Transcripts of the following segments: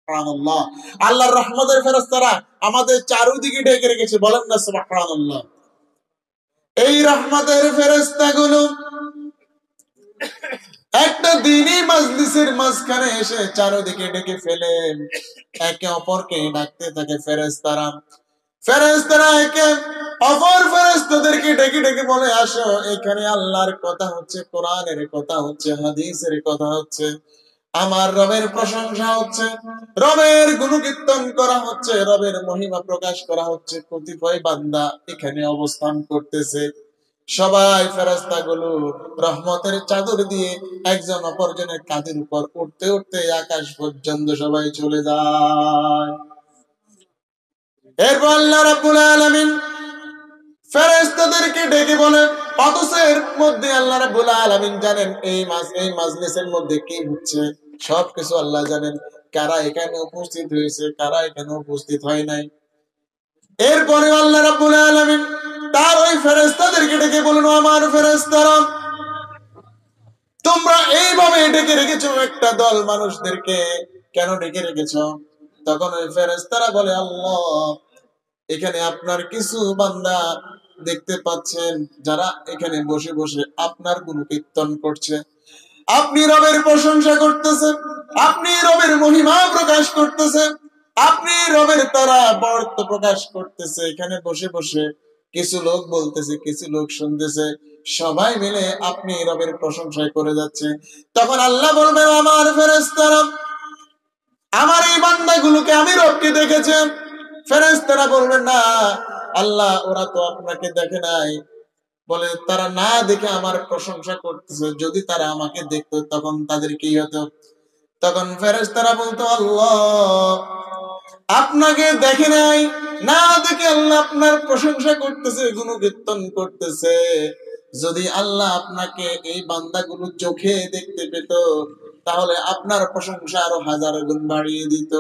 সুবহানাল্লাহ। আল্লাহর রহমতের ফেরেশতারা আমাদের চারদিকে ঢেকে রেখেছে, বলেন না সুবহানাল্লাহ। এই রহমতের ফেরেশতাগুলো একটা দিনই মাজলিসের মাঝখানে এসে চারদিকে ডেকে ফেলে একে অপরকে ডাকতে থাকে ফেরেশতারা। ফেরেশতারা একে অপর ফেরেশতাদেরকে ডেকে ডেকে বলে, আসো, এখানে আল্লাহর কথা হচ্ছে, কোরআনের কথা হচ্ছে, হাদিসের কথা হচ্ছে, আমার রবের প্রশংসা হচ্ছে, রবের গুণকীর্তন করা হচ্ছে, রবের মহিমা প্রকাশ করা হচ্ছে। কতিপয় বান্দা এখানে অবস্থান করতেছে। সবাই ফেরেশতাগুলো রহমতের চাদর দিয়ে একজন অপরজনের কাঁধের উপর উঠতে উঠতে আকাশ পর্যন্ত সবাই চলে যায়। এরপর আল্লাহ রাব্বুল আলামিন ফেরেশতাদেরকে ডেকে বলে, অথচ এর মধ্যে আল্লাহ রাব্বুল আলামিন জানেন এই মাজলিসের মধ্যে কি হচ্ছে, সবকিছু আল্লাহ জানেন, কারা এখানে উপস্থিত হয়েছে, কারা এখানে উপস্থিত হয় নাই। এরপরে আল্লাহ রাব্বুল আলামিন তার ওই ফেরেশতাদেরকে ডেকে বলুন, আমার ফেরেশতারা, তোমরা এইভাবে ডেকে রেখেছো একটা দল মানুষদেরকে, কেন ডেকে রেখেছো? তখন ওই ফেরেশতারা বলে, আল্লাহ, এখানে আপনার কিছু বান্দা দেখতে পাচ্ছেন যারা এখানে বসে বসে আপনার গুণকীর্তন করছে, আপনি রবের প্রশংসা করতেছে, আপনি রবের মহিমা প্রকাশ করতেছে, আপনি রবের তারা বর্ত প্রকাশ করতেছে। এখানে বসে বসে কিছু লোক বলতেছে, কিছু লোক শুনতেছে, সবাই মিলে আপনি রবের প্রশংসা করে যাচ্ছে। তখন আল্লাহ বলবেন, আমার ফেরেশতারা, আমার এই বান্দাগুলোকে আমি রবকে দেখেছি। ফেরেশতারা বলবেন, না আল্লাহ, ওরা তো আপনাকে দেখে নাই। বলে, তারা না দেখে আমার প্রশংসা করতেছে, যদি তারা আমাকে দেখতো তখন তাদের কি হতো? তখন ফেরেশতারা বলতো, আল্লাহ, আপনাকে দেখে নাই, না দেখে আল্লাহ আপনার প্রশংসা করতেছে, গুণকীর্তন করতেছে। যদি আল্লাহ আপনাকে এই বান্দাগুলো চোখে দেখতে পেত তাহলে আপনার প্রশংসা আরো হাজার গুণ বাড়িয়ে দিত।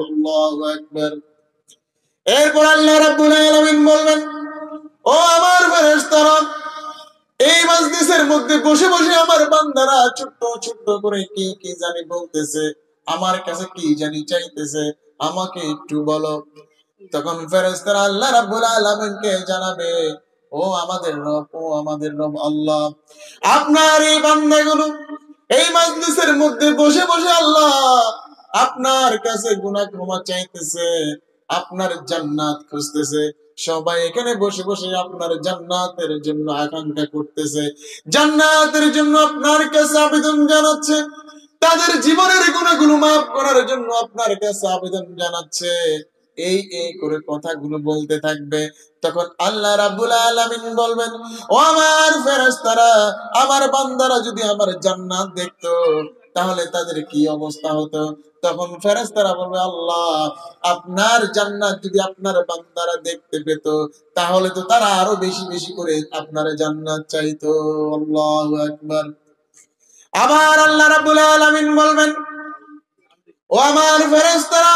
আল্লাহু আকবার। এরপর আল্লাহ রাব্বুল আলামিন বলবেন, ও আমার ফেরেশতারা, এই মাজলিসের মধ্যে বসে বসে আমার বান্দারা ছোট্ট ছোট্ট করে কি কি জানি বলতেছে, আমার কাছে কি জানি চাইতেছে, আমাকে একটু বলো। তখন ফেরেশতারা আল্লাহ রাব্বুল আলামিনকে জানাবে, ও আমাদের রব, ও আমাদের রব আল্লাহ, আপনার এই বান্দাগুলো এই মাজলিসের মধ্যে বসে বসে আল্লাহ আপনার কাছে গুনাহ ক্ষমা চাইতেছে, আপনার জান্নাত খুঁজতেছে। সবাই এখানে বসে বসে আপনার জান্নাতের জন্য আকাঙ্ক্ষা করতেছে, জান্নাতের জন্য আপনার কাছে আবেদন জানাচ্ছে, তাদের জীবনের গুনাহগুলো মাফ করার জন্য আপনার কাছে আবেদন জানাচ্ছে। এই করে কথাগুলো বলতে থাকবে। তখন আল্লাহ রাব্বুল আলামিন বলবেন, ও আমার ফেরেশতারা, আমার বান্দারা যদি আমার জান্নাত দেখতো তাহলে তাদের কি অবস্থা হতো? তখন ফেরেশতারা বলবে, আল্লাহ, আপনার জান্নাত যদি আপনার বান্দারা দেখতে পেত তাহলে তো তারা আরো বেশি বেশি করে আপনার জান্নাত চাইতো। আল্লাহু আকবার। আবার আল্লাহ রাব্বুল আলামিন বলবেন, ও আমার ফেরেশতারা,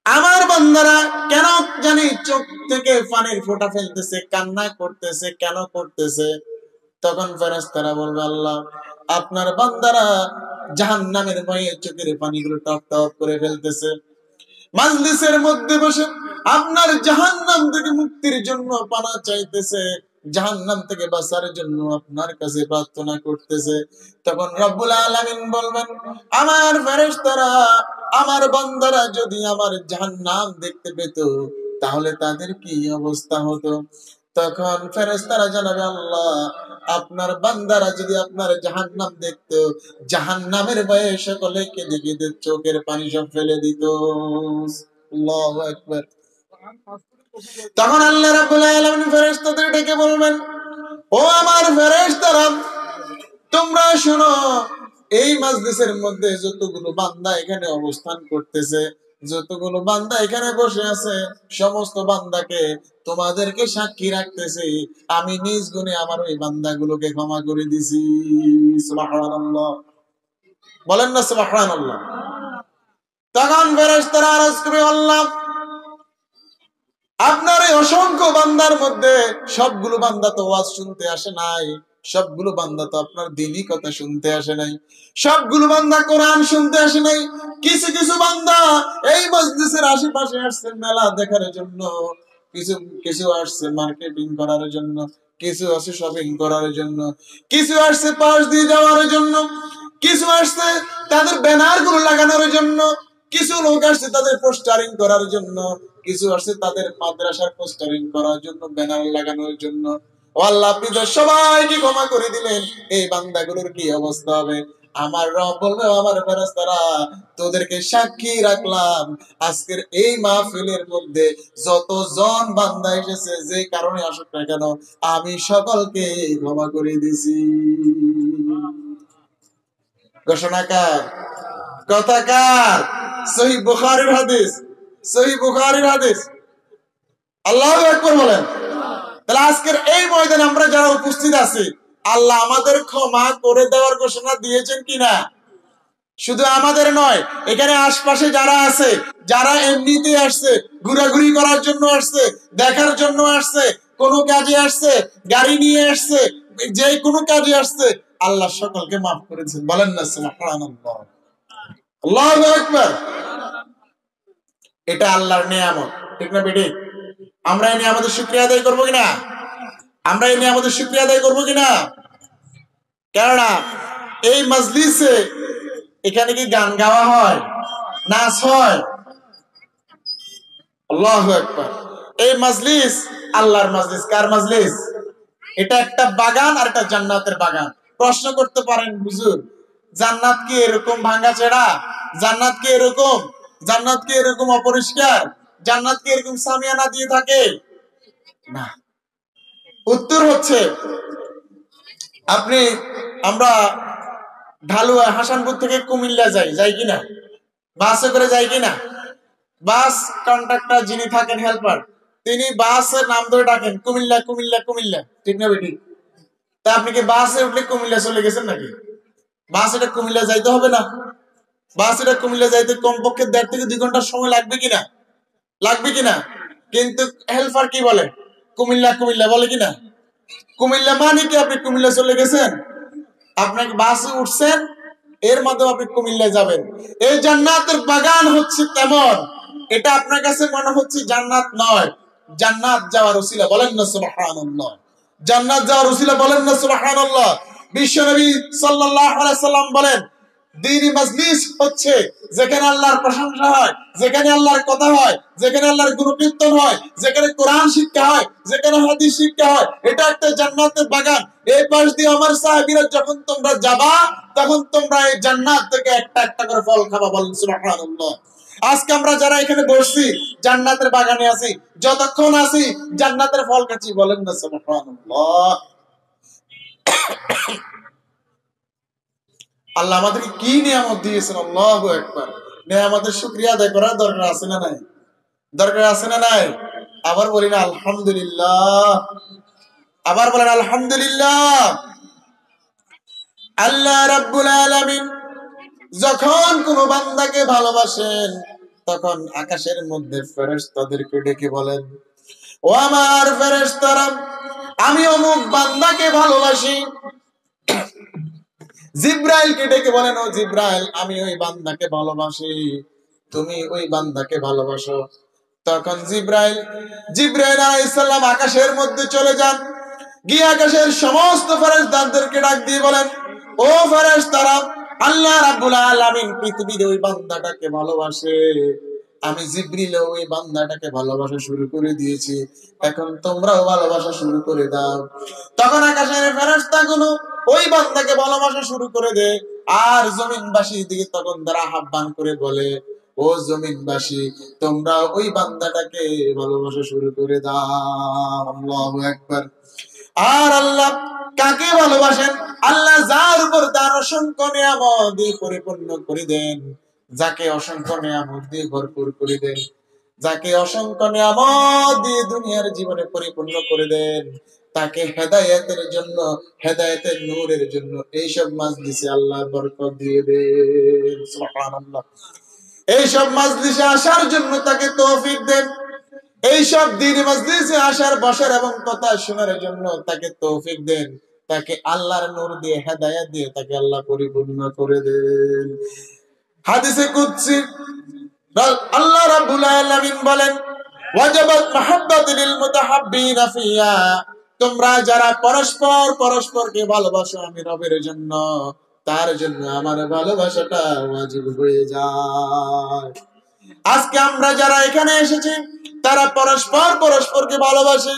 আমার বান্দারা কেন জানি চোখ থেকে পানির ফোঁটা ফেলতেছে, কান্না করতেছে, কেন করতেছে? তখন ফেরেশতারা বলবে, আল্লাহ, আপনার বান্দারা জাহান্নামের ভয়ে চোখের পানিগুলো টপ টপ করে ফেলতেছে। মাজলিসের মধ্যে বসে আপনার জাহান্নাম থেকে মুক্তির জন্য পানা চাইতেছে, জাহান্নাম থেকে বাঁচার জন্য আপনার কাছে প্রার্থনা করতেছে। তখন রব্বুল আলামিন বলবেন, আমার ফেরেশতারা, আমার বান্দারা যদি আমার জাহান্নাম দেখতে পেত তাহলে তাদের কি অবস্থা হতো? তখন ফেরেশতারা জানাবে, আল্লাহ, আপনার বান্দারা যদি আপনার জাহান্নাম দেখতো, জাহান্নামের ভয়ে সকলে কেঁদে কেঁদে চোখের পানি সব ফেলে দিত। আল্লাহু আকবার। তখন আল্লাহ রাব্বুল আলামিন ফেরেশতাদের ডেকে বলবেন, ও আমার ফেরেশতারা, তোমরা শোনো, এই মাজলিসের মধ্যে যতগুলো বান্দা এখানে অবস্থান করতেছে, যতগুলো বান্দা এখানে বসে আছে, সমস্ত বান্দাকে তোমাদেরকে সাক্ষী রাখতেছি, আমি নিজ গুণে আমার ওই বান্দাগুলোকে ক্ষমা করে দিছি। সুবহানাল্লাহ, বলেন না সুবহানাল্লাহ। তখন ফেরেশতারা আরজ করে, আল্লাহ, আপনার এই অসংখ্য বান্দার মধ্যে সবগুলো বান্দা তো ওয়াজ শুনতে আসে নাই, সবগুলো বান্দা তো আপনার দিনই কথা শুনতে আসে নাই, সবগুলো বান্দা কোরআন শুনতে আসে নাই। কিছু কিছু বান্দা এই মজলিসের আশেপাশে আসছে মেলা দেখার জন্য, কিছু কিছু আসছে মার্কেটিং করার জন্য, কিছু আসছে শপিং করার জন্য, কিছু আসছে পাশ দিয়ে যাওয়ার জন্য, কিছু আসছে তাদের ব্যানার গুলো লাগানোর জন্য, কিছু লোক আসছে তাদের পোস্টারিং করার জন্য, কিছু আসছে তাদের মাদ্রাসার পোস্টারিং করার জন্য, ব্যানার লাগানোর জন্য। ও আল্লাহ, আপনি তো সবাইকে ক্ষমা করে দিলেন, এই বান্দাগুলোর কি অবস্থা হবে? আমার রব বলবে, আমার ফেরেশতারা তোদেরকে সাক্ষী রাখলাম, আজকের এই মাহফিলের মধ্যে যতজন বান্দা এসেছে যে কারণে আসুক না কেন, আমি সকলকে ক্ষমা করে দিছি। ঘোষণাকার, কথাকার, সহিহ বুখারীর হাদিস, সহিহ বুখারীর হাদিস। আল্লাহু আকবার বলেন। তাহলে আজকের এই ময়দানে আমরা যারা উপস্থিত আছি, আল্লাহ আমাদের ক্ষমা করে দেওয়ার ঘোষণা দিয়েছেন কিনা? শুধু আমাদের নয়, এখানে আশপাশে যারা আছে, যারা এমনিতে আসছে, ঘোরাঘুরি করার জন্য আসছে, দেখার জন্য আসছে, কোনো কাজে আসছে, গাড়ি নিয়ে আসছে, যে কোনো কাজে আসছে, আল্লাহ সকলকে মাফ করেছেন। বলেন না সুবহানাল্লাহ, আল্লাহু আকবার। এটা আল্লাহর নিয়ামত, ঠিক না বেটি? আমরা এই নিয়ামতের শুকরিয়া আদায় করবো কিনা? আমরা এই নিয়ামতের শুকরিয়া আদায় করবো কিনা? কেননা এই মজলিসে এখানে কি গান গাওয়া হয়, নাচ হয়? আল্লাহু আকবার। এই মজলিস আল্লাহর মজলিস। কার মজলিস? এটা একটা বাগান আর একটা জান্নাতের বাগান। প্রশ্ন করতে পারেন, হুজুর জান্নাত কি এরকম ভাঙাচোরা? জান্নাত কি এরকম? জান্নাত কি এরকম অপরিষ্কার? জান্নাত কি এরকম সামিয়ানা দিয়ে থাকে? না। উত্তর হচ্ছে, আমরা ঢালুয়া হাসানপুর থেকে কুমিল্লা যাই কিনা? বাসে করে যাই কিনা? বাস কন্ডাক্টর যিনি থাকেন, হেল্পার, তিনি বাসের নাম ধরে ডাকেন কুমিল্লা কুমিল্লা কুমিল্লা, ঠিক না বেটি? তা আপনি কি বাসে উঠলে কুমিল্লা চলে গেছেন নাকি? বাস এটা কুমিল্লা যাইতে হবে না? বাস এটা কুমিল্লা যাইতে কমপক্ষে 1.5 থেকে 2 ঘন্টা সময় লাগবে কিনা? লাগবে কিনা? কিন্তু হেল্পার কি বলে? কুমিল্লা কুমিল্লা বলে কিনা? কুমিল্লা মানে কি আপনি কুমিল্লা চলে গেছেন? আপনাকে বাসে উঠছেন, এর মাধ্যমে আপনি কুমিল্লা যাবেন। এই জান্নাতের বাগান হচ্ছে তেমন, এটা আপনার কাছে মনে হচ্ছে জান্নাত নয়, জান্নাত যাওয়ার উসিলা। বলেন না সুবহানাল্লাহ। জান্নাত যাওয়ার উসিলা, বলেন না সুবহানাল্লাহ। বিশ্বনবী সাল্লাল্লাহু আলাইহি সাল্লাম বলেন, দ্বীনি মজলিস হচ্ছে যেখানে আল্লাহর প্রশংসা হয়, যেখানে আল্লাহর কথা হয়, যেখানে আল্লাহর গুণকীর্তন হয়, যেখানে কোরআন শিক্ষা হয়, যেখানে হাদিস শিক্ষা হয়, এটা একটা জান্নাতের বাগান। এই পাশ দিয়ে আমার সাহাবীরা যখন তোমরা যাবা, তখন তোমরা এই জান্নাত থেকে একটা একটা করে ফল খাবা। বলেন সুবহানাল্লাহ। আজকে আমরা যারা এখানে বসছি জান্নাতের বাগানে আছি, যতক্ষণ আছি জান্নাতের ফল খাচ্ছি। বলেন না সুবহানাল্লাহ। আল্লাহ আমাদেরকে কি নিয়ামত দিয়েছেন, আল্লাহু আকবার। নিয়ামতের শুকরিয়া আদায় করার দরকার আছে না নাই? দরকার আছে না নাই? আবার বলি না আলহামদুলিল্লাহ, আবার বলেন আলহামদুলিল্লাহ। আল্লাহ রাব্বুল আলামিন যখন কোন বান্দাকে ভালোবাসেন, তখন আকাশের মধ্যে ফেরেশতাদেরকে ডেকে বলেন, ও আমার ফেরেশতারা, আমি অমুক বান্দাকে ভালোবাসি। জিব্রাইলকে ডেকে বলেন, ও জিব্রাইল, আমি ওই বান্দাকে ভালোবাসি, তুমি ওই বান্দাকে ভালোবাসো। তখন জিব্রাইল আলাইহিস সালাম আকাশের মধ্যে চলে যান, গিয়ে আকাশের সমস্ত ফেরেশতাদেরকে ডাক দিয়ে বলেন, ও ফেরেশতারা, আল্লাহ রাব্বুল আলামিন পৃথিবীর ওই বান্দাটাকে ভালোবাসে, আমি জিবরিল ওই বান্দাটাকে ভালোবাসা শুরু করে দিয়েছি, এখন তোমরাও ভালোবাসা শুরু করে দাও। তখন আকাশের ফেরেশতাগুলো ওই বান্দাকে ভালোবাসা শুরু করে দেয়, আর জমিনবাসী দিকে তখন তারা আহ্বান করে বলে, ও জমিনবাসী, তোমরা ওই বান্দাটাকে ভালোবাসা শুরু করে দাও। আল্লাহু আকবার। আর আল্লাহ কাকে ভালোবাসেন? আল্লাহ যার উপর তার অসংখ্য নিয়ামত দিয়ে পরিপূর্ণ করে দেন, যাকে অসংখ্য নিয়ামত দিয়ে ভরপুর করে দেন, যাকে অসংখ্য নিয়ামত দিয়ে দুনিয়ার জীবনে পরিপূর্ণ করে দেন, তাকে হেদায়েতের জন্য, হেদায়েতের নূরের জন্য এইসব মাজলিসে আল্লাহ বরকত দিয়ে দেন। সুবহানাল্লাহ। এইসব মাজলিসে আসার জন্য তাকে তৌফিক দেন, এইসব দ্বীনি মজলিসে আসার, বসার এবং কথা শোনার জন্য তাকে তৌফিক দেন। তাকে আল্লাহর নূর দিয়ে হেদায়েত দিয়ে তাকে আল্লাহ পরিপূর্ণ করে দেন। হাদিসে কুদসি আল্লাহ রাব্বুল আলামিন বলেন, ওয়াজাবাত মাহাব্বাতু লিল মুতাহাব্বিনা ফিয়া, তোমরা যারা পরস্পর পরস্পরকে ভালোবাসো আমি রবের জন্য, তার জন্য আমার ভালোবাসাটা ওয়াজিব হয়ে যায়। আজকে আমরা যারা এখানে এসেছি তারা পরস্পর পরস্পরকে ভালোবাসে।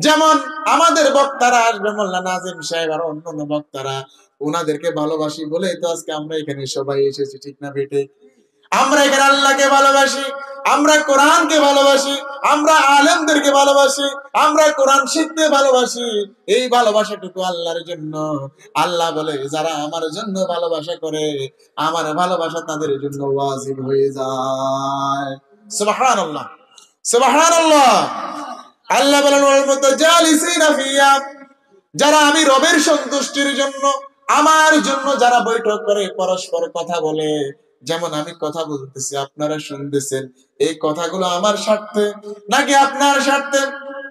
যেমন আমাদের বক্তারা আসবে, মোল্লা নাজিম সাহেব আর অন্যান্য বক্তারা, ওনাদেরকে ভালোবাসি বলেই তো আজকে আমরা এখানে সবাই এসেছি, ঠিক না বেটে? আমরা এখানে আল্লাহকে ভালোবাসি, আমরা কোরআনকে ভালোবাসি, আমরা আলেমদেরকে ভালোবাসি, আমরা কোরআন শিখতে ভালোবাসি। এই ভালোবাসাটুকু আল্লাহর জন্য। আল্লাহ বলে যারা আমার জন্য ভালোবাসা করে আমার ভালোবাসা তাদের জন্য ওয়াজিব হয়ে যায়। সুবহানাল্লাহ, সুবহানাল্লাহ। আল্লাহ বলেন, ওয়াল মুতাজালিসিনা ফিয়া, যারা আমি রবের সন্তুষ্টির জন্য আমার জন্য যারা বৈঠক করে পরস্পর কথা বলে, যেমন আমি কথা বলতেছি আপনারা শুনতেছেন, এই কথাগুলো আমার স্বার্থে নাকি আপনার স্বার্থে,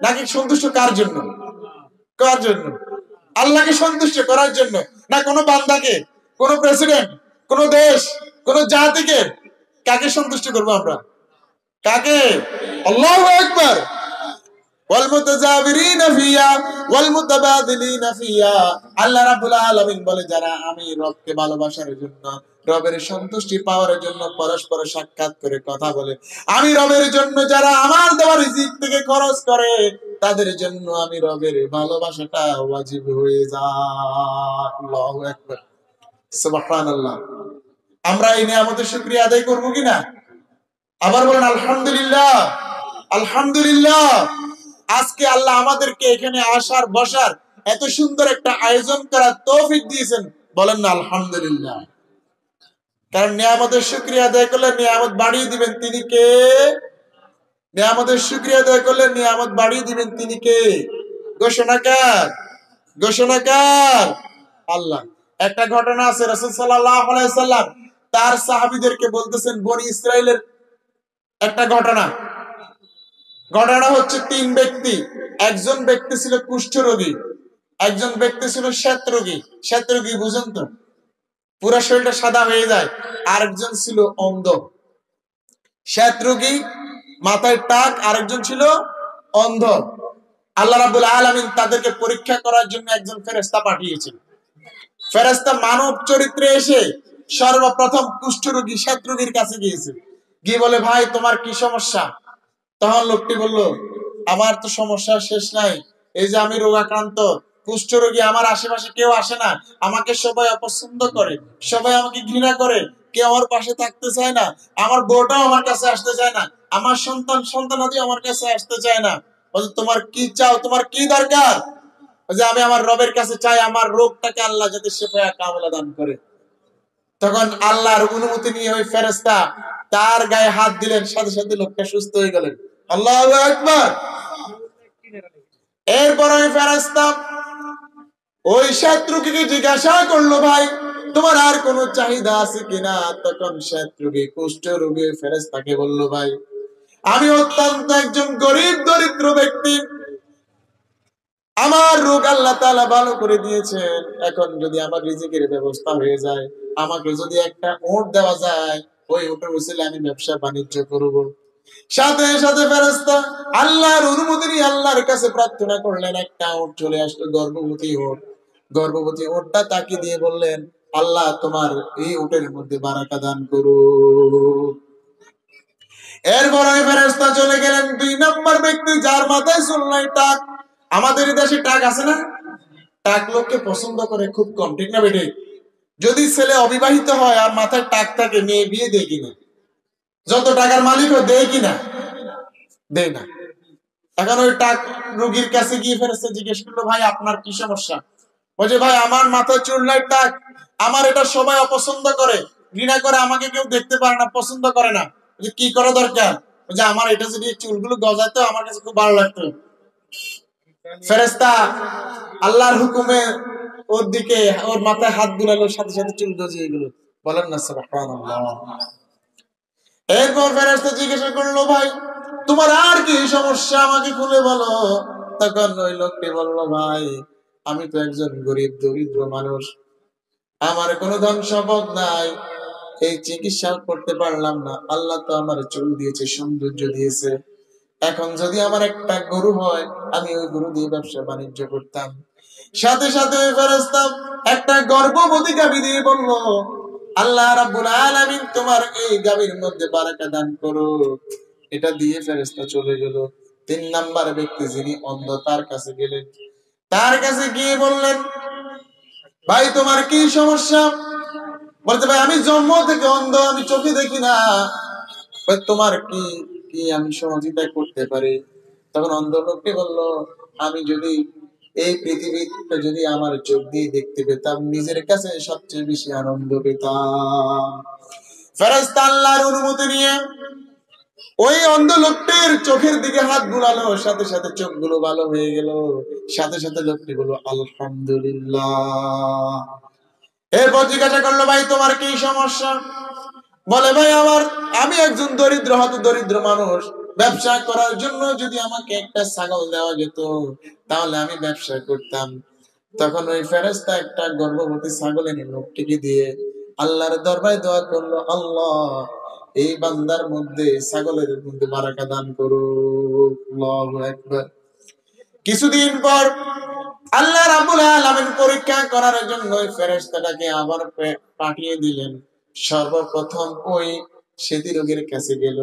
নাকি সন্তুষ্ট কার জন্য? কার জন্য? আল্লাহকে সন্তুষ্ট করার জন্য, না কোনো বান্দাকে, কোন প্রেসিডেন্ট, কোন দেশ, কোন জাতিকে? কাকে সন্তুষ্ট করবো আমরা? কাকে? আল্লাহু আকবার। ওয়াল মুতাজাবিরিনা ফিয়া ওয়াল মুতাবাদিলিনা ফিয়া, আল্লাহ রাব্বুল আলামিন বলে যারা আমি রবকে ভালোবাসার জন্য, রবের সন্তুষ্টি পাওয়ার জন্য পরস্পর সাক্ষাৎ করে কথা বলে, আমি রবের জন্য যারা আমার দেওয়া রিজিক থেকে খরচ করে তাদের জন্য আমি রবের ভালোবাসাটা ওয়াজিব হয়ে যায়। আল্লাহু আকবার, সুবহানাল্লাহ। আমরা এই নিয়ামতের শুকরিয়া আদায় করব কিনা? আবার বলেন আলহামদুলিল্লাহ, আলহামদুলিল্লাহ। আজকে আল্লাহ আমাদেরকে এখানে আসার বসার এত সুন্দর একটা আয়োজন করার তৌফিক দিয়েছেন, বলেন না আলহামদুলিল্লাহ। কারণ নিয়ামতের শুকরিয়া আদায় করলে নিয়ামত বাড়িয়ে দিবেন তিনি কে? নিয়ামতের শুকরিয়া আদায় করলে নিয়ামত বাড়িয়ে দিবেন তিনি কে? ঘোষণাকার, ঘোষণাকার আল্লাহ। একটা ঘটনা আছে, রাসূল সাল্লাল্লাহু আলাইহি সাল্লাম তার সাহাবীদেরকে বলতেছেন বনি ইসরাইলের একটা ঘটনা। ঘটনা হচ্ছে তিন ব্যক্তি, একজন ব্যক্তি ছিল কুষ্ঠরোগী, একজন ব্যক্তি ছিল শ্বেতরোগী। শ্বেতরোগী বুঝেন তো, পুরো শরীরটা সাদা হয়ে যায়। আরেকজন ছিল অন্ধ। শ্বেতরোগী মাথায় টাক, আরেকজন ছিল অন্ধ। আল্লাহ রাব্বুল আলামিন তাদেরকে পরীক্ষা করার জন্য একজন ফেরেশতা পাঠিয়েছেন। ফেরেশতা মানব চরিত্রে এসে সর্বপ্রথম কুষ্ঠরোগী শ্বেতরোগীর কাছে গিয়েছে, গিয়ে বলে ভাই তোমার কি সমস্যা? তখন লোকটি বলল আমার তো সমস্যা শেষ নাই, এই যে আমি রোগাক্রান্ত কুষ্ঠরোগী, আমার আশেপাশে কেউ আসে না, আমাকে সবাই অপছন্দ করে, সবাই আমাকে ঘৃণা করে, কেউ আমার পাশে থাকতে চায় না, আমার বউটাও আমার কাছে আসতে চায় না, আমার সন্তানাদি আমার কাছে আসতে চায় না। বলছে তোমার কি চাও, তোমার কি দরকার? যে আমি আমার রবের কাছে চাই আমার রোগটাকে আল্লাহ যাতে শিফা কামিলা দান করে। তখন আল্লাহর অনুমতি নিয়ে ওই ফেরেশতা তার গায়ে হাত দিলেন, সাথে সাথে লোকটা সুস্থ হয়ে গেলেন। আল্লাহু আকবার। এরপর ওই ফেরেশতা ওই শত্রুকে জিজ্ঞাসা করলো ভাই তোমার আর কোনো চাহিদা আছে কিনা? তখন শত্রুকে কুষ্ঠরোগী ফেরেশতাকে বলল ভাই আমি অত্যন্ত একজন গরিব দরিদ্র ব্যক্তি, আমার রোগ আল্লাহ তাআলা ভালো করে দিয়েছেন, এখন যদি আমার রিজিকের ব্যবস্থা হয়ে যায়, আমাকে যদি একটা উট দেওয়া যায়, ওই উটের উসিলে আমি ব্যবসা বাণিজ্য করব। সাথে সাথে ফেরেশতা আল্লাহর অনুমতি নিয়ে আল্লাহর কাছে প্রার্থনা করলেন, একটা উট চলে আসলো, গর্ভবতী উট। গর্ভবতী উটটা তাকে দিয়ে বললেন আল্লাহ তোমার এই উটের মধ্যে বারাকা দান করো। এরপর ওই ফেরেশতা চলে গেলেন দুই নম্বর ব্যক্তি, যার মাথায় চুল নাই, টাক। আমাদের দেশে টাক আছে না? টাক লোককে পছন্দ করে খুব কম, ঠিক না বেটে? যদি ছেলে অবিবাহিত হয় আর মাথায় টাক থাকে, মেয়ে বিয়ে দেয় কিনা? যত টাকার মালিক হয় দেয় কিনা? দেয় না। এখন ওই টাক রোগীর কাছে গিয়ে ফেরেশতা জিজ্ঞেস করলো ভাই আপনার কি সমস্যা? বলছে ভাই আমার মাথায় চুল নাই, টাক, আমার এটা সবাই অপছন্দ করে, ঘৃণা করে, আমাকে কেউ দেখতে পারে না, পছন্দ করে না। কি করা দরকার? যে আমার এটা যদি চুলগুলো গজাতো আমার কাছে খুব ভালো লাগতো। ফেরেশতা আল্লাহর হুকুমে ওর দিকে ওর মাথায় হাত বুলালো, সাথে সাথে চুল গজিয়ে গেল। বলেন না সুবহানাল্লাহ। এরপর ফেরেশতা জিজ্ঞাসা করলো ভাই তোমার আর কি সমস্যা, আমাকে খুলে বলো। তখন ওই লোকটি বলল ভাই আমি তো একজন গরিব দরিদ্র মানুষ, আমার কোনো ধন সম্পদ নাই, এই চিকিৎসা করতে পারলাম না। আল্লাহ তো আমার চুল দিয়েছে, সৌন্দর্য দিয়েছে, এখন যদি আমার একটা গরু হয়, আমি ওই গরু দিয়ে ব্যবসা বাণিজ্য করতাম। সাথে সাথে ফেরেশতা একটা গর্ভবতী গাভী দিয়ে বলল, আল্লাহ রাব্বুল আলামিন তোমার এই গাভীর মধ্যে বারাকা দান করো। এটা দিয়ে ফেরেশতা চলে গেল। 3 নাম্বার ব্যক্তি যিনি অন্ধ, তার কাছে গেলেন। তার কাছে গিয়ে বললেন, ভাই তোমার কি সমস্যা? বলতে, ভাই আমি জন্ম থেকে অন্ধ, আমি চোখে দেখি না। তোমার কি কি আমি সহযোগিতা করতে পারি? তখন অন্ধ লোকটি বলল, আমি যদি এই পৃথিবীতে যদি আমার চোখ দিয়ে দেখতে পেতাম, নিজের কাছে সবচেয়ে বেশি আনন্দ পেতাম। ফেরেশতা আল্লাহর অনুমতি নিয়ে ওই অন্ধ লোকটির চোখের দিকে হাত বুলালো, সাথে সাথে চোখগুলো ভালো হয়ে গেল। সাথে সাথে লোকটি বলল, আলহামদুলিল্লাহ। এরপর জিজ্ঞাসা করলো, ভাই তোমার কি সমস্যা? বলে, ভাই আমি একজন দরিদ্র, হত দরিদ্র মানুষ, ব্যবসা করার জন্য যদি আমাকে একটা ছাগল দেওয়া যেত, তাহলে আমি ব্যবসা করতাম। তখন ওই ফেরেশতা একটা গর্ভবতী ছাগল এনে লোকটিকে দিয়ে আল্লাহর দরবারে দোয়া করলো, আল্লাহ এই বান্দার মধ্যে, ছাগলের মধ্যে বারাকা দান করো। আল্লাহু আকবার। কিছুদিন পর আল্লাহ রাব্বুল আলামিন পরীক্ষা করার জন্য ওই ফেরেশতাটাকে আবার পাঠিয়ে দিলেন। সর্বপ্রথম ওই সেতী রোগীর কাছে গেল,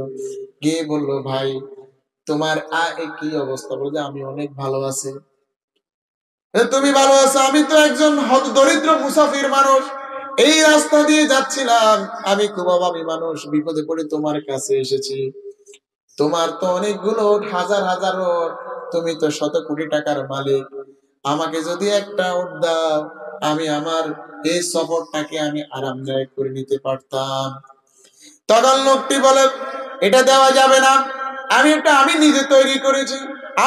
গিয়ে বলল, ভাই তোমার কি অবস্থা? বলছে, আমি অনেক ভালো আছি। তুমি ভালো আছো? আমি তো একজন দরিদ্র মুসাফির মানুষ, এই রাস্তা দিয়ে যাচ্ছিলাম, আমি খুব অভাবী মানুষ, বিপদে পড়ে তোমার কাছে এসেছি। তোমার তো অনেকগুলো হাজার হাজার ওট, তুমি তো শত কোটি টাকার মালিক, আমাকে যদি একটা ওট দাও, আমি আমার এই সফরটাকে আমি আরামদায়ক করে নিতে পারতাম। তখন লোকটি বলে, এটা দেওয়া যাবে না, আমি নিজে তৈরি করেছি,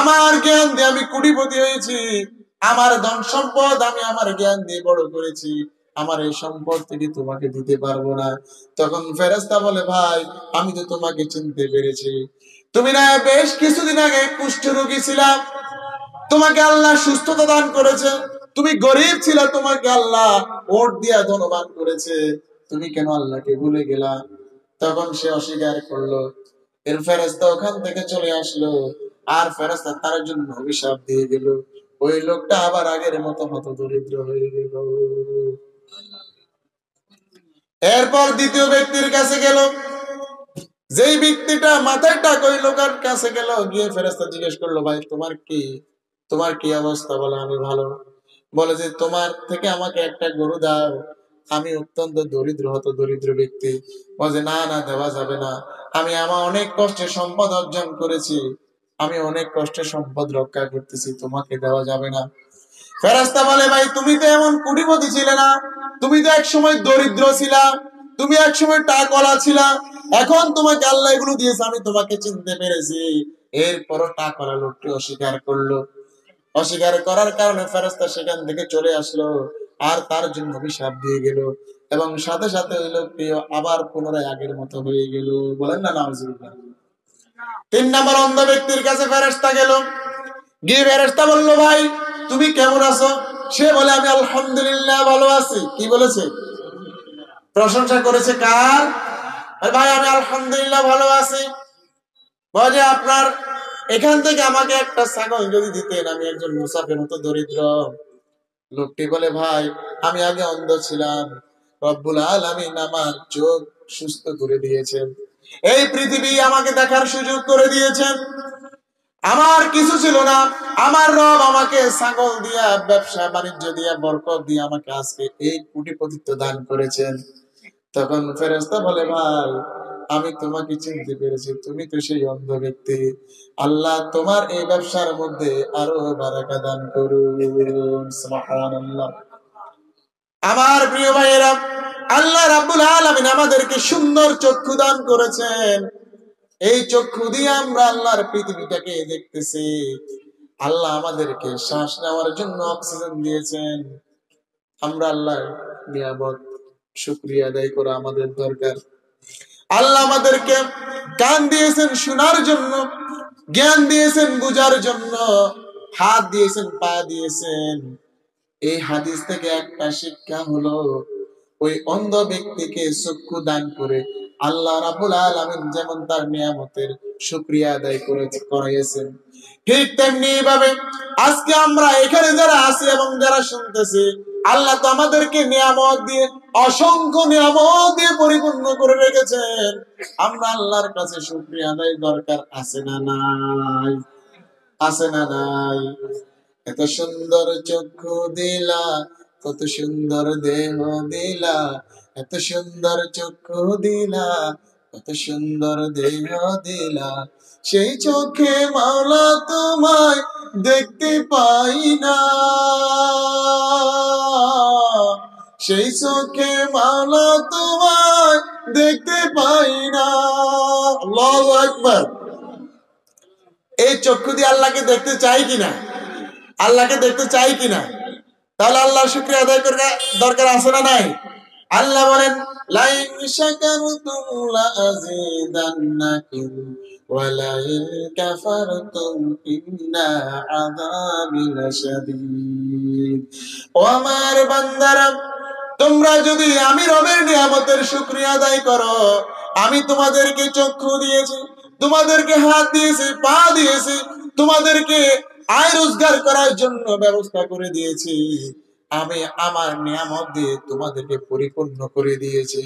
আমার জ্ঞান দিয়ে আমি কোটিপতি হয়েছি, আমার ধন সম্পদ আমি আমার জ্ঞান দিয়ে বড় করেছি, আমার এই সম্পদ থেকে তোমাকে দিতে পারবো না। তখন ফেরেশতা বলে, ভাই আমি তো তোমাকে চিনতে পেরেছি, তুমি না বেশ কিছুদিন আগে কুষ্ঠ রোগী ছিলা, তোমাকে আল্লাহ সুস্থতা দান করেছে, তুমি গরিব ছিল, তোমাকে আল্লাহ ওট দিয়া ধনবান করেছে, তুমি কেন আল্লাহকে ভুলে গেলা? তখন সে অস্বীকার করলো। এর ফেরেশতা ওখান থেকে চলে আসলো, আর ফেরেশতা তার জন্য অভিশাপ দিয়ে দিল। ওই লোকটা আবার আগের মতো হত দরিদ্র হয়ে গেল। এরপর দ্বিতীয় ব্যক্তির কাছে গেল, যেই ব্যক্তিটা মাথায় টাক, ওই লোকের কাছে গেল, গিয়ে ফেরেশতা জিজ্ঞেস করলো, ভাই তোমার কি অবস্থা? বলে, আমি ভালো। বলে যে, তোমার থেকে আমাকে একটা গরু দাও, আমি অত্যন্ত দরিদ্র, হত দরিদ্র ব্যক্তি। বলে, না না, দেওয়া যাবে না, আমি আমার অনেক কষ্টে সম্পদ অর্জন করেছি, আমি অনেক কষ্টে সম্পদ রক্ষা করতেছি, তোমাকে দেওয়া যাবে না। ফেরেশতা বলে, ভাই তুমি তো এমন কোটিপতি ছিলে না, তুমি তো এক সময় দরিদ্র ছিলা, তুমি এক সময় টাকওয়ালা ছিলা, এখন তোমাকে আল্লাহ এগুলো দিয়েছে, আমি তোমাকে চিনতে পেরেছি। এরপরও টাকওয়ালা লোকটি অস্বীকার করলো। অস্বীকার করার কারণে ফেরেশতা সেখান থেকে চলে আসলো, আর তার জন্য অভিশাপ দিয়ে গেল, এবং সাথে সাথে ওই লোকটি আবার পুনরায় আগের মতো হয়ে গেল। বলেন না নাউজুবিল্লাহ। 3 নম্বর অন্ধ ব্যক্তির কাছে ফেরেশতা গেল, গিয়ে ফেরেশতা বলল, ভাই তুমি কেমন আছো? সে বলে, আমি আলহামদুলিল্লাহ ভালো আছি। কি বলেছে? প্রশংসা করেছে কার? ভাই আমি আলহামদুলিল্লাহ ভালো আছি। বলে, আপনার এখান থেকে আমাকে একটা ছাগল যদি দিতেন, আমি একজন মুসাফির, মতো দরিদ্র। লোকটি বলে, ভাই আমি আগে অন্ধ ছিলাম, রব্বুল আলামিন আমার চোখ সুস্থ করে দিয়েছেন, এই পৃথিবী আমাকে দেখার সুযোগ করে দিয়েছেন, আমার কিছু ছিল না, আমার রব আমাকে ছাগল দিয়া, ব্যবসা বাণিজ্য দিয়া, বরকত দিয়ে আমাকে আজকে এই কোটিপতিত্ব দান করেছেন। তখন ফেরেশতা বলে, ভাই আমি তোমাকে চিনতে পেরেছি, তুমি তো সেই অন্ধ ব্যক্তি, আল্লাহ তোমার এই ব্যবসার মধ্যে আরো বারাকা দান করুন। সুবহানাল্লাহ। আমার প্রিয় ভাইয়েরা, আল্লাহ রাব্বুল আলামিন আমাদেরকে সুন্দর চক্ষু দান করেছেন, এই চক্ষু দিয়ে আমরা আল্লাহর পৃথিবীটাকে দেখতেছি। আল্লাহ আমাদেরকে শ্বাস নেওয়ার জন্য অক্সিজেন দিয়েছেন, আমরা আল্লাহর নিয়ামত শুকরিয়া আদায় করা আমাদের দরকার। আল্লাহ আমাদেরকে কান দিয়েছেন শোনার জন্য, জ্ঞান দিয়েছেন বুঝার জন্য, হাত দিয়েছেন, পা দিয়েছেন, এই হাদিস থেকে একটা শিক্ষা হলো, ওই অন্ধ ব্যক্তিকে চক্ষু দান করে আল্লাহ রাব্বুল আলামিন যেমন তার নিয়ামতের শুকরিয়া আদায় করাইয়েছেন, ঠিক তেমনি ভাবে আজকে আমরা এখানে যারা আছি এবং যারা শুনতেছি, আল্লাহ তো আমাদেরকে নিয়ামত দিয়ে, অসংখ্য নিয়ামত দিয়ে পরিপূর্ণ করে রেখেছেন। আমরা আল্লাহর কাছে শুকরিয়া আদায় দরকার আছে না নাই? আছে না নাই? এত সুন্দর চক্ষু দিলা, কত সুন্দর দেহ দিলা, এত সুন্দর চক্ষু দিলা, কত সুন্দর দেহ দিলা, সেই চোখে মাওলা তোমায় দেখতে পাই না, সেই চোখে মাওলা তোমায় দেখতে পাই না। আল্লাহু আকবার। এই চক্ষু দিয়ে আল্লাহকে দেখতে চাই কিনা? আল্লাহকে দেখতে চাই কিনা? তাহলে আল্লাহর শুকরিয়া আদায় করার দরকার আছে না নাই? আল্লাহ বলেন, লাইন শাকারতুম লাযিদান্নাকুম ওয়া লাইন কাফারতুম ইন্না আযাবি লাশাদীদ। ও আমার বান্দারা, তোমরা যদি আমি রবের নিয়ামতের শুকরিয়া আদায় করো, আমি তোমাদেরকে চক্ষু দিয়েছি, তোমাদেরকে হাত দিয়েছি, পা দিয়েছি, তোমাদেরকে আয় রোজগার করার জন্য ব্যবস্থা করে দিয়েছি, আমি আমার নিয়ামত দিয়ে তোমাদেরকে পরিপূর্ণ করে দিয়েছি।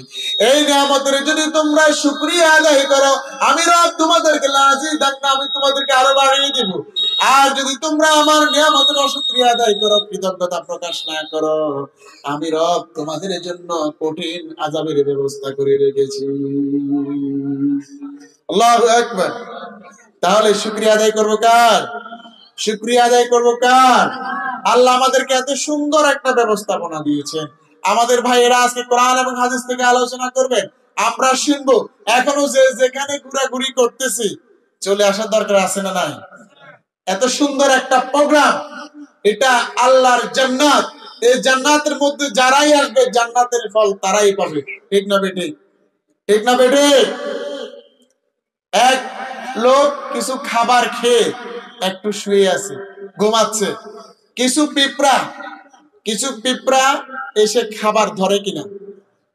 এই নিয়ামতের যদি তোমরা শুকরিয়া আদায় করো, আমি রব তোমাদেরকে লাযিদান্না, আমি তোমাদেরকে আরো বাড়িয়ে দিব। আর যদি তোমরা আমার নিয়ামতের অশুকরিয়া আদায় করো, কৃতজ্ঞতা প্রকাশ না করো, আমি রব তোমাদের জন্য কঠিন আযাবের ব্যবস্থা করে রেখেছি। আল্লাহু আকবার। তাহলে শুকরিয়া আদায় করবো কার? শুকরিয়া আদায় করবো কার? আল্লাহ আমাদেরকে এত সুন্দর একটা ব্যবস্থাপনা দিয়েছেন। আমাদের ভাইয়েরা আজকে কোরআন এবং হাদিস থেকে আলোচনা করবেন, আমরা শুনবো। এখনো যে যেখানে ঘোরাঘুরি করতেছি, চলে আসার দরকার আছে না নাই? এত সুন্দর একটা প্রোগ্রাম, এটা আল্লাহর জান্নাত। এই জান্নাতের মধ্যে যারাই আসবে, জান্নাতের ফল তারাই পাবে। ঠিক না বেটি? ঠিক না বেটি? এক লোক কিছু খাবার খেয়ে একটু শুয়ে আছে, ঘুমাচ্ছে। কিছু পিঁপড়া এসে খাবার ধরে কিনা?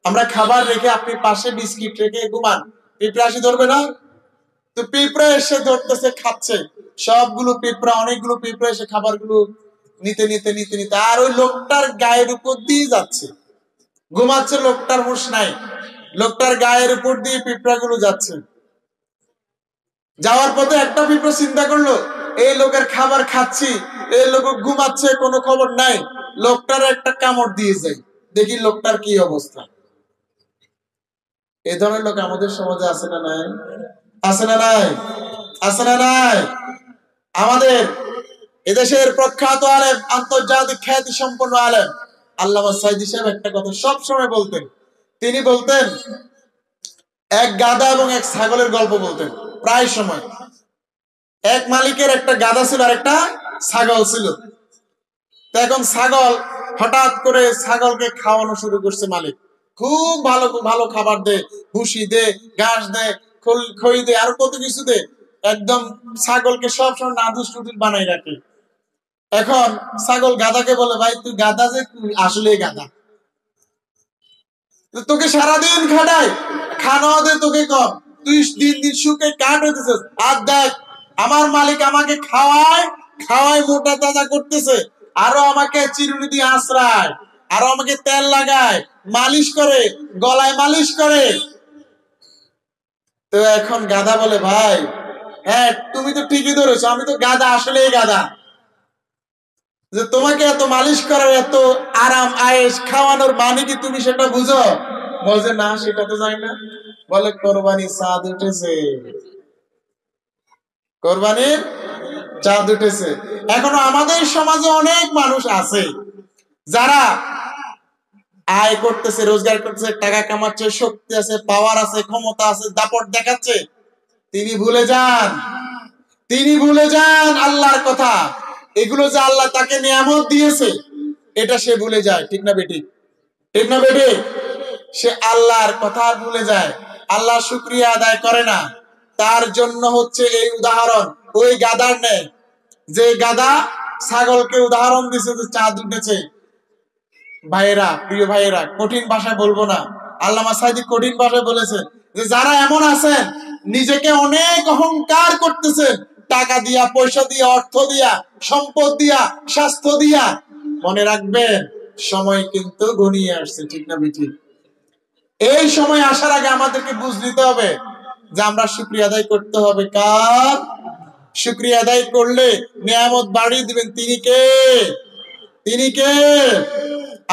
আমরা খাবার রেখে আপনি পাশে বিস্কিট রেখে ঘুমান, পিঁপড়া এসে ধরবে না? তো পিঁপড়া এসে ধরতেছে, খাচ্ছে। সবগুলো পিঁপড়া, অনেকগুলো পিঁপড়া এসে খাবারগুলো নিতে নিতে নিতে নিতে আর ওই লোকটার গায়ের উপর দিয়ে যাচ্ছে। ঘুমাচ্ছে, লোকটার হুঁশ নাই, লোকটার গায়ের উপর দিয়ে পিঁপড়াগুলো যাচ্ছে। যাওয়ার পথে একটা পিঁপড়া চিন্তা করলো, এই লোকের খাবার খাচ্ছি, এই লোক ঘুমাচ্ছে, কোনো খবর নাই, লোকটার একটা কামড় দিয়ে যাই, দেখি লোকটার কি অবস্থা। এই ধরনের লোক আমাদের সমাজে আছে না নাই? আছে না নাই? আছে না নাই? আমাদের এদেশের প্রখ্যাত আলেম, আন্তর্জাতিক খ্যাতি সম্পন্ন আলেম আল্লামা সাইদী সাহেব একটা কথা সব সময় বলতেন। তিনি বলতেন, এক গাধা এবং এক ছাগলের গল্প বলতেন প্রায় সময়। এক মালিকের একটা গাধা ছিল আর একটা ছাগল ছিল। তো এখন ছাগল হঠাৎ করে ছাগলকে খাওয়ানো শুরু করছে মালিক। খুব ভালো ভালো খাবার দে, ভুসি দে, ঘাস দে, খই দে, আর কত কিছু দে, একদম ছাগলকে সবসময় নাদুস টুদুস বানাই রাখে। এখন ছাগল গাধাকে বলে, ভাই তুই গাধা যে, আসলে গাধা, তোকে সারাদিন খাটাই, খাওয়া দে তোকে কম, তুই দিন দিন সুখে কাট হইতেছিস। আর দেখ, আমার মালিক আমাকে খাওয়ায় মোটা তাজা করতেছে, আরো আমাকে চিরুনি দিয়ে আশ্রায়, আরো আমাকে তেল লাগায়, মালিশ করে, গলায় মালিশ করে। তো এখন গাধা বলে, ভাই হ্যাঁ তুমি তো ঠিকই ধরেছো, আমি তো গাধা, আসলেই গাধা, যে তোমাকে এত মালিশ করার, এত আরাম আয়েশ খাওয়ানোর মানে কি তুমি সেটা বুঝো? বলছে না, সেটা তো জানি না। বলে কোরবানির চাঁদ উঠেছে, কোরবানির চাঁদ উঠেছে। এখনো আমাদের সমাজে অনেক মানুষ আছে যারা আয় করতেছে, রোজগার করতেছে, টাকা কামাচ্ছে, শক্তি আছে, পাওয়ার আছে, ক্ষমতা আছে, দাপট দেখাচ্ছে। তিনি ভুলে যান আল্লাহর কথা। এগুলো যে আল্লাহ তাকে নিয়ামত দিয়েছে, এটা সে ভুলে যায়। ঠিক না বেটি? ঠিক না বেটি? সে আল্লাহর কথা ভুলে যায়, আল্লাহর শুকরিয়া আদায় করে না। তার জন্য হচ্ছে এই উদাহরণ ওই গাধার নেই, যে গাধা ছাগলকে উদাহরণ দিছে যে চাঁদ উঠেছে। ভাইয়েরা, প্রিয় ভাইয়েরা, কঠিন ভাষায় বলবো না, আল্লামা সাঈদী কঠিন ভাষায় বলেছেন যে যারা এমন আছেন নিজেকে অনেক অহংকার করতেছেন, টাকা দিয়া, পয়সা দিয়া, অর্থ দিয়া, সম্পদ দিয়া, স্বাস্থ্য দিয়া, মনে রাখবেন সময় কিন্তু ঘনিয়ে আসছে, ঠিক না বেঠিক? এই সময় আসার আগে আমাদেরকে বুঝ নিতে হবে যে আমরা শুকরিয়া আদায় করতে হবে কার? শুকরিয়া আদায় করলে নিয়ামত বাড়িয়ে দিবেন তিনি কে? তিনি কে?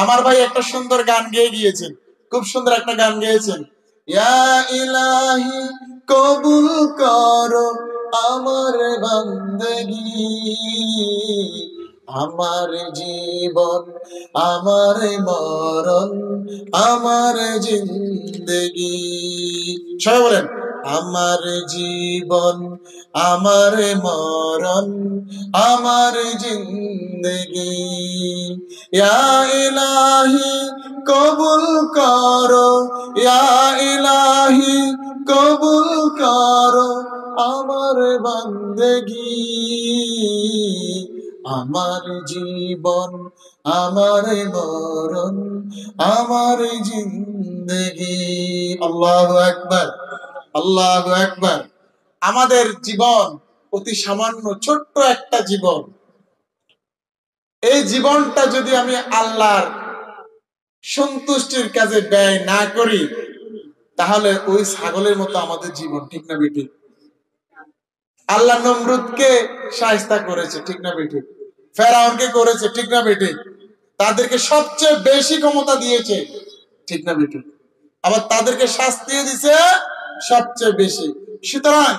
আমার ভাই একটা সুন্দর গান গেয়ে গিয়েছেন, খুব সুন্দর একটা গান গেয়েছেন, ইয়া ইলাহি কবুল করো আমার বান্দেগি, আমার জীবন, আমার মরণ, আমার জিন্দেগি। সবাই বলেন, আমার জীবন, আমার মরণ, আমার জিন্দেগি, ইয়া ইলাহি কবুল করো, ইয়া ইলাহি কবুল করো আমার বান্দেগি, আমার জীবন, আমার মরণ, আমার জিন্দেগি। আল্লাহু আকবার, আল্লাহু আকবার। আমাদের জীবন অতি সামান্য ছোট্ট একটা জীবন। এই জীবনটা যদি আমি আল্লাহর সন্তুষ্টির কাজে ব্যয় না করি তাহলে ওই ছাগলের মতো আমাদের জীবন, ঠিক না বেঠিক? আল্লাহ নমরুদকে শায়েস্তা করেছে, ঠিক না বেঠিক? ফেরাউনকে করেছে, ঠিক না বেঠিক? তাদেরকে সবচেয়ে বেশি ক্ষমতা দিয়েছে, ঠিক না বেঠিক? আবার তাদেরকে শাস্তিও দিছে সবচেয়ে বেশি। সুতরাং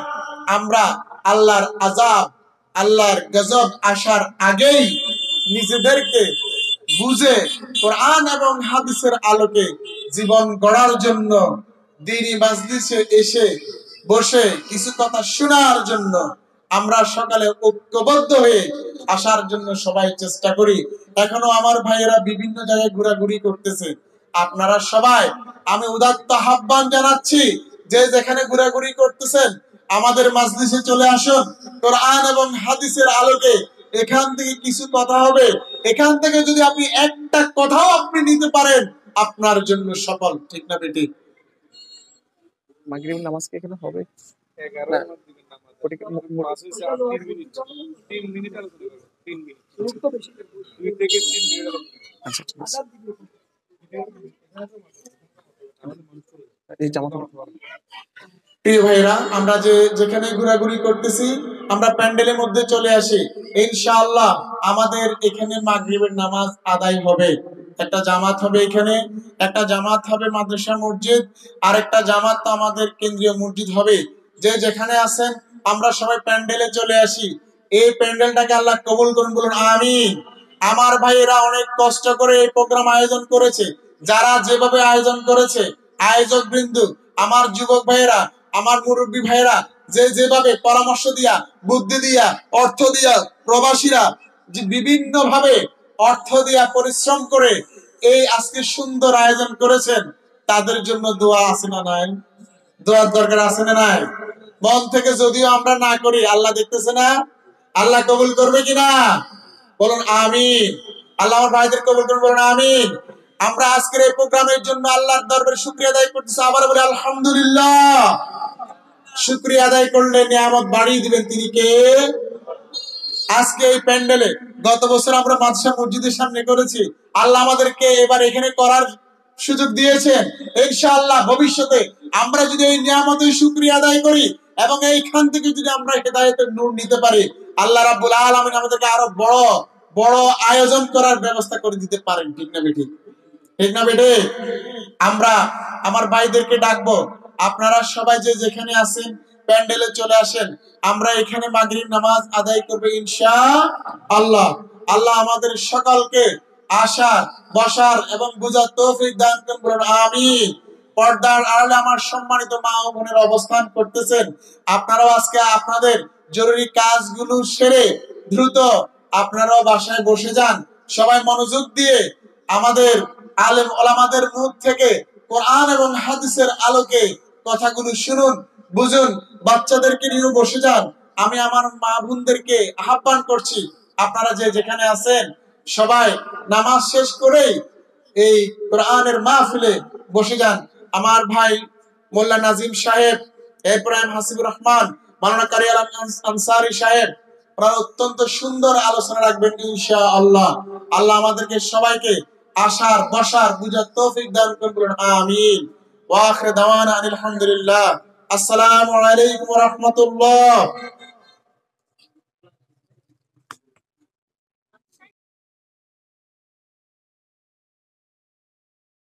আমরা আল্লাহর আযাব, আল্লাহর গজব আসার আগেই নিজেদেরকে বুঝে কোরআন এবং হাদিসের আলোকে জীবন গড়ার জন্য দ্বীনি মাজলিসে এসে বসে কিছু কথা শোনার জন্য আমরা সকালে ঐক্যবদ্ধ হয়ে আসার জন্য সবাই চেষ্টা করি। এখনো আমার ভাইয়েরা বিভিন্ন জায়গায় ঘোরাঘুরি করতেছে। আপনারা সবাই, আমি উদাত্ত আহ্বান জানাচ্ছি, যে যেখানে ঘোরাঘুরি করতেছেন আমাদের মাজলিসে চলে আসুন। কোরআন এবং হাদিসের আলোকে এখান থেকে কিছু কথা হবে। এখান থেকে যদি আপনি একটা কথাও আপনি নিতে পারেন আপনার জন্য সফল, ঠিক না বেটি? মাগরিবের নামাজ কি এখানে হবে? 11 মাগরিবের নামাজ। পাঁচ হইছে 8 3 মিনিট। 3 মিনিট আর 3 মিনিট। 2 থেকে 3 মিনিট। আচ্ছা ঠিক আছে। এই জামাত প্রিয় ভাইরা, আমরা যে যেখানে ঘোরাঘুরি করতেছি আমরা প্যান্ডেলের মধ্যে চলে আসি। ইনশাআল্লাহ আমাদের এখানে মাগরিবের নামাজ আদায় হবে। একটা জামাত হবে এখানে, একটা জামাত হবে মাদ্রাসা মসজিদ, আর একটা জামাত তো আমাদের কেন্দ্রীয় মসজিদ হবে। যে যেখানে আছেন আমরা সবাই প্যান্ডেলে চলে আসি। এই প্যান্ডেলটাকে আল্লাহ কবুল করুন, বলুন আমিন। আমার ভাইয়েরা অনেক কষ্ট করে এই প্রোগ্রাম আয়োজন করেছে। যারা যেভাবে আয়োজন করেছে, আয়োজক বৃন্দ, আমার যুবক ভাইয়েরা, আমার মুরব্বী ভাইয়েরা যে যেভাবে পরামর্শ দিয়া, বুদ্ধি দিয়া, অর্থ দিয়া, প্রবাসীরা যে বিভিন্ন ভাবে অর্থ দিয়া পরিশ্রম করে এই আজকে সুন্দর আয়োজন করেছেন, তাদের জন্য দোয়া আছে না নাই? দোয়ার দরকার আছে না নাই? মন থেকে যদিও আমরা না করি, আল্লাহ দেখতেছে না? আল্লাহ কবুল করবে কিনা? বলুন আমিন। আল্লাহ আমার ভাইদের কবুল করুন, বলুন আমিন। আমরা আজকের এই প্রোগ্রামের জন্য আল্লাহর দরবারে শুকরিয়া আদায় করতেছি। আবার বলি আলহামদুলিল্লাহ। শুকরিয়া আদায় করলে নিয়ামত বাড়িয়ে দিবেন তিনি কে? আজকে এই প্যান্ডেলে গত বছর আমরা মাদ্রাসা মসজিদের সামনে করেছি, আল্লাহ আমাদেরকে এবার এখানে করার সুযোগ দিয়েছেন। ইনশাআল্লাহ ভবিষ্যতে আমরা যদি এই নিয়ামতের শুকরিয়া আদায় করি এবং এইখান থেকে যদি আমরা হেদায়েতের নূর নিতে পারি, আল্লাহ রাব্বুল আলামিন আমাদেরকে আরো বড় বড় আয়োজন করার ব্যবস্থা করে দিতে পারেন, ঠিক না বেঠিক? ঠিক না বেঠে? আমরা আমার ভাইদেরকে ডাকবো, আপনারা সবাই যে যেখানে আছেন প্যান্ডেলে চলে আসেন। আমরা এখানে মাগরিব নামাজ আদায় করব ইনশাআল্লাহ। আল্লাহ আমাদের সকলকে আসার, বসার এবং বুঝার তৌফিক দান করুন, আমিন। পর্দার আড়ালে আমার সম্মানিত মা ও বোনেরা অবস্থান করতেছেন, আপনারাও আজকে আপনাদের জরুরি কাজগুলো সেরে দ্রুত আপনারাও বাসায় বসে যান। সবাই মনোযোগ দিয়ে আমাদের আলেম ওলামাদের মুখ থেকে কোরআন এবং হাদিসের আলোকে কথাগুলো শুনুন, বুঝুন। বাচ্চাদেরকে নিয়ে বসে যান। আমি আমার মা বোনদেরকে আহ্বান করছি, আপনারা যে যেখানে আছেন সবাই নামাজ শেষ করেই এই কোরআনের মাহফিলে বসে যান। আমার ভাই মোল্লা নাজিম সাহেব, এরপরে হাসিবুর রহমান, মাওলানা কারিয়াল আনসারী সাহেব, ওরা অত্যন্ত সুন্দর আলোচনা রাখবেন ইনশাআল্লাহ। আল্লাহ আমাদেরকে সবাইকে আসার বসার বুঝার তৌফিক দান করুন, আমিন। ওয়া আখির দাওয়ানা আলহামদুলিল্লাহ। আসসালামু আলাইকুম ওয়া রাহমাতুল্লাহ।